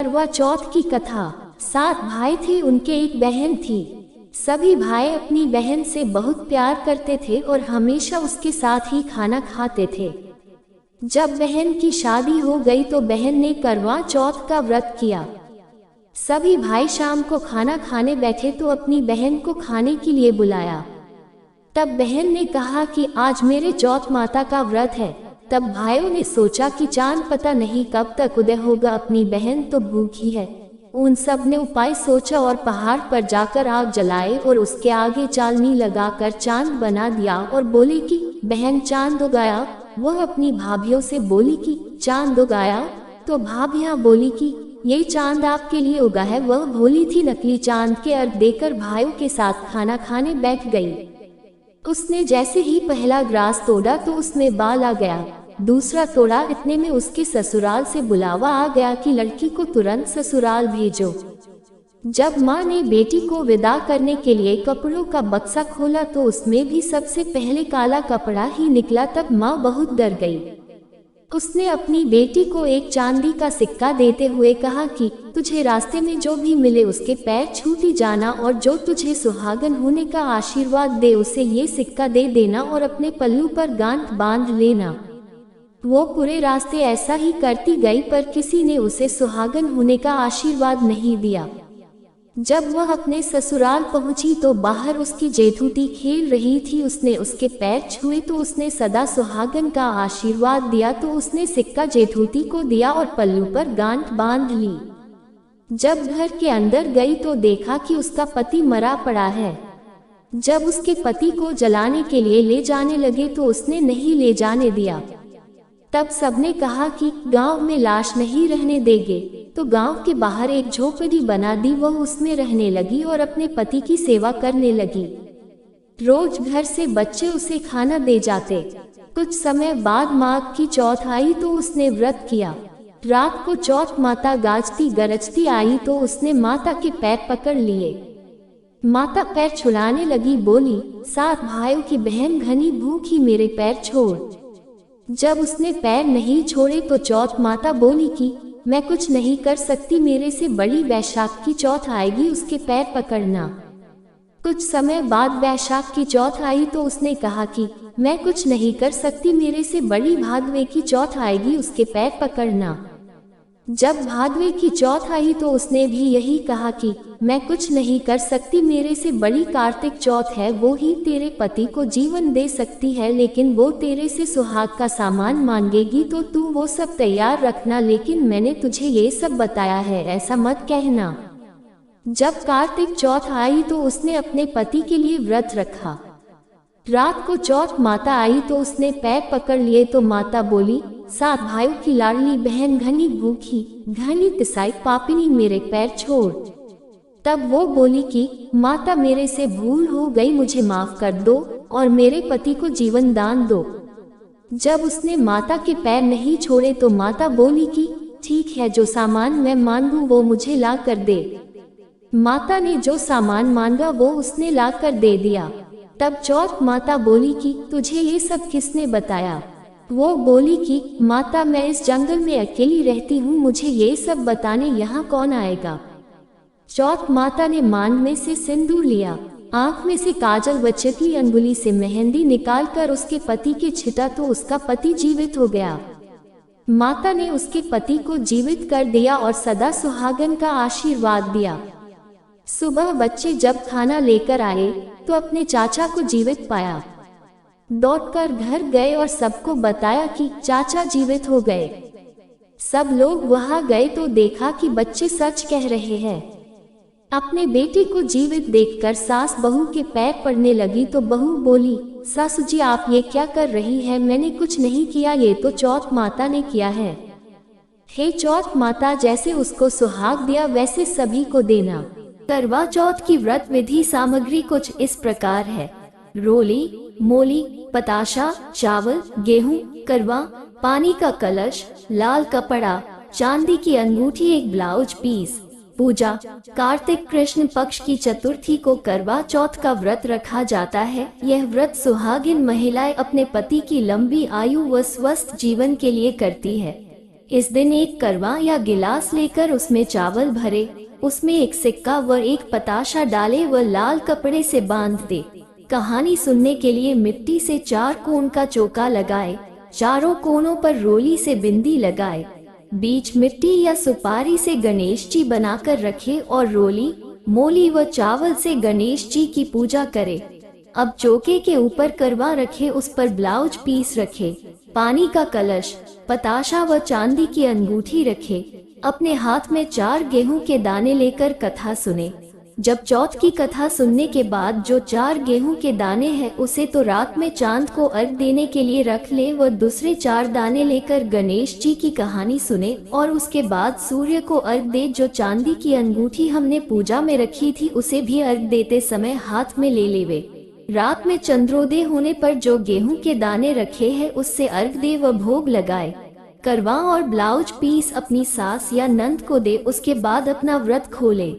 करवा चौथ की कथा। 7 भाई थे, उनके एक बहन थी। सभी भाई अपनी बहन से बहुत प्यार करते थे और हमेशा उसके साथ ही खाना खाते थे। जब बहन की शादी हो गई तो बहन ने करवा चौथ का व्रत किया। सभी भाई शाम को खाना खाने बैठे तो अपनी बहन को खाने के लिए बुलाया। तब बहन ने कहा कि आज मेरे चौथ माता का व्रत है। तब भाइयों ने सोचा कि चांद पता नहीं कब तक उदय होगा, अपनी बहन तो भूखी है। उन सब ने उपाय सोचा और पहाड़ पर जाकर आग जलाए और उसके आगे चालनी लगाकर चांद बना दिया और बोले कि बहन चांद उगाया। वह अपनी भाभीियों से बोली कि चांद उगाया। तो भाभियां बोली कि ये चांद आपके लिए उगा है। वह भोली थी, नकली चांद के अर्घ देकर भाइयों के साथ खाना खाने बैठ गई। उसने जैसे ही पहला ग्रास तोड़ा तो उसमें बाल आ गया। दूसरा तोड़ा, इतने में उसके ससुराल से बुलावा आ गया कि लड़की को तुरंत ससुराल भेजो। जब माँ ने बेटी को विदा करने के लिए कपड़ों का बक्सा खोला तो उसमें भी सबसे पहले काला कपड़ा ही निकला। तब माँ बहुत डर गई। उसने अपनी बेटी को एक चांदी का सिक्का देते हुए कहा कि तुझे रास्ते में जो भी मिले उसके पैर छूती जाना और जो तुझे सुहागन होने का आशीर्वाद दे उसे ये सिक्का दे देना और अपने पल्लू पर गांठ बांध लेना। वो पूरे रास्ते ऐसा ही करती गई, पर किसी ने उसे सुहागन होने का आशीर्वाद नहीं दिया। जब वह अपने ससुराल पहुंची तो बाहर उसकी जेठूती खेल रही थी। उसने उसके पैर छुए तो उसने सदा सुहागन का आशीर्वाद दिया। तो उसने सिक्का जेठूती को दिया और पल्लू पर गांठ बांध ली। जब घर के अंदर गई तो देखा कि उसका पति मरा पड़ा है। जब उसके पति को जलाने के लिए ले जाने लगे तो उसने नहीं ले जाने दिया। तब सबने कहा कि गांव में लाश नहीं रहने देंगे। तो गांव के बाहर एक झोपड़ी बना दी। वह उसमें रहने लगी और अपने पति की सेवा करने लगी। रोज घर से बच्चे उसे खाना दे जाते। कुछ समय बाद माघ की चौथ आई तो उसने व्रत किया। रात को चौथ माता गाजती गरजती आई तो उसने माता के पैर पकड़ लिए। माता पैर छुलाने लगी, बोली 7 भाइयों की बहन घनी भूखी, मेरे पैर छोड़। जब उसने पैर नहीं छोड़े तो चौथ माता बोली कि मैं कुछ नहीं कर सकती, मेरे से बड़ी वैशाख की चौथ आएगी, उसके पैर पकड़ना। कुछ समय बाद वैशाख की चौथ आई तो उसने कहा कि मैं कुछ नहीं कर सकती, मेरे से बड़ी भादवे की चौथ आएगी, उसके पैर पकड़ना। जब भादवे की चौथ आई तो उसने भी यही कहा कि मैं कुछ नहीं कर सकती, मेरे से बड़ी कार्तिक चौथ है, वो ही तेरे पति को जीवन दे सकती है, लेकिन वो तेरे से सुहाग का सामान मांगेगी तो तू वो सब तैयार रखना। लेकिन मैंने तुझे ये सब बताया है, ऐसा मत कहना। जब कार्तिक चौथ आई तो उसने अपने पति के लिए व्रत रखा। रात को चौथ माता आई तो उसने पैर पकड़ लिए तो माता बोली 7 भाइयों की लाडली बहन घनी भूखी, घनी तिसाई पापिनी, मेरे पैर छोड़। तब वो बोली कि माता मेरे से भूल हो गई, मुझे माफ कर दो और मेरे पति को जीवन दान दो। जब उसने माता के पैर नहीं छोड़े तो माता बोली कि ठीक है, जो सामान मैं मांगू वो मुझे ला कर दे। माता ने जो सामान मांगा वो उसने ला कर दे दिया। तब चौथ माता बोली कि तुझे ये सब किसने बताया? वो बोली कि माता मैं इस जंगल में अकेली रहती हूँ, मुझे ये सब बताने यहाँ कौन आएगा। चौथ माता ने मांग में से सिंदूर लिया, आंख में से काजल व चितली अंगुली से मेहंदी निकालकर उसके पति के छिटा तो उसका पति जीवित हो गया। माता ने उसके पति को जीवित कर दिया और सदा सुहागन का आशीर्वाद दिया। सुबह बच्चे जब खाना लेकर आए तो अपने चाचा को जीवित पाया। दौड़कर घर गए और सबको बताया कि चाचा जीवित हो गए। सब लोग वहां गए तो देखा कि बच्चे सच कह रहे हैं। अपने बेटे को जीवित देखकर सास बहू के पैर पड़ने लगी तो बहू बोली सासू जी आप ये क्या कर रही है? मैंने कुछ नहीं किया, ये तो चौथ माता ने किया है। हे चौथ माता, जैसे उसको सुहाग दिया वैसे सभी को देना। करवा चौथ की व्रत विधि सामग्री कुछ इस प्रकार है। रोली, मोली, पताशा, चावल, गेहूं, करवा, पानी का कलश, लाल कपड़ा, चांदी की अंगूठी, एक ब्लाउज पीस। पूजा। कार्तिक कृष्ण पक्ष की चतुर्थी को करवा चौथ का व्रत रखा जाता है। यह व्रत सुहागिन महिलाएं अपने पति की लंबी आयु व स्वस्थ जीवन के लिए करती है। इस दिन एक करवा या गिलास लेकर उसमें चावल भरे, उसमें एक सिक्का व एक पताशा डाले व लाल कपड़े से बांध दे। कहानी सुनने के लिए मिट्टी से 4 कोण का चौका लगाए, चारों कोनों पर रोली से बिंदी लगाए, बीच मिट्टी या सुपारी से गणेश जी बनाकर रखे और रोली, मोली व चावल से गणेश जी की पूजा करे। अब चौके के ऊपर करवा रखे, उस पर ब्लाउज पीस रखे, पानी का कलश, पताशा व चांदी की अंगूठी रखे, अपने हाथ में 4 गेहूं के दाने लेकर कथा सुने। जब चौथ की कथा सुनने के बाद जो 4 गेहूं के दाने हैं उसे तो रात में चांद को अर्घ देने के लिए रख ले व दूसरे 4 दाने लेकर गणेश जी की कहानी सुने और उसके बाद सूर्य को अर्घ दे। जो चांदी की अंगूठी हमने पूजा में रखी थी उसे भी अर्घ देते समय हाथ में ले लेवे। रात में चंद्रोदय होने पर जो गेहूं के दाने रखे हैं उससे अर्घ दे व भोग लगाए। करवा और ब्लाउज पीस अपनी सास या नंद को दे, उसके बाद अपना व्रत खोले।